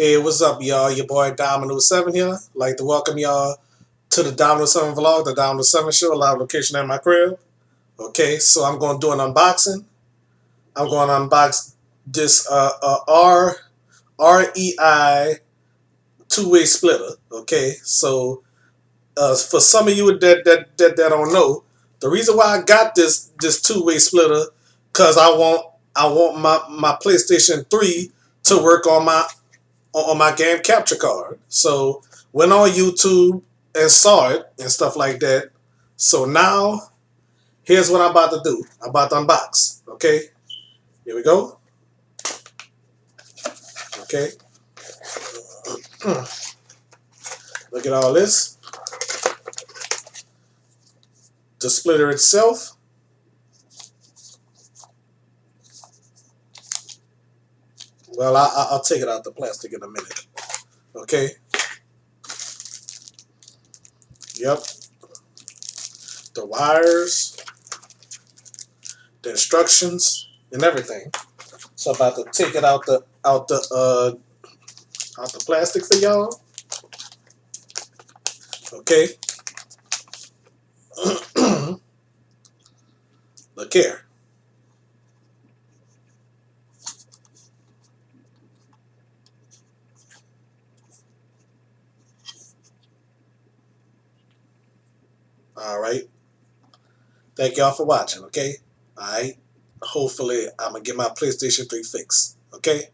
Hey, what's up, y'all? Your boy Dominoes 7 here. Like to welcome y'all to the Dominoes 7 vlog, the Dominoes 7 show, live location at my crib. Okay, so I'm going to do an unboxing. I'm going to unbox this REI two-way splitter. Okay, so for some of you that don't know, the reason why I got this two-way splitter, because I want my PlayStation 3 to work on my game capture card. So went on YouTube and saw it and stuff like that. So now here's what I'm about to do. I'm about to unbox. Okay, here we go. Okay, look at all this. The splitter itself. Well, I'll take it out the plastic in a minute. Okay. Yep. The wires, the instructions, and everything. So I'm about to take it out the plastic for y'all. Okay. Look here. All right. Thank y'all for watching. Okay. All right. Hopefully, I'm gonna get my PlayStation 3 fixed. Okay.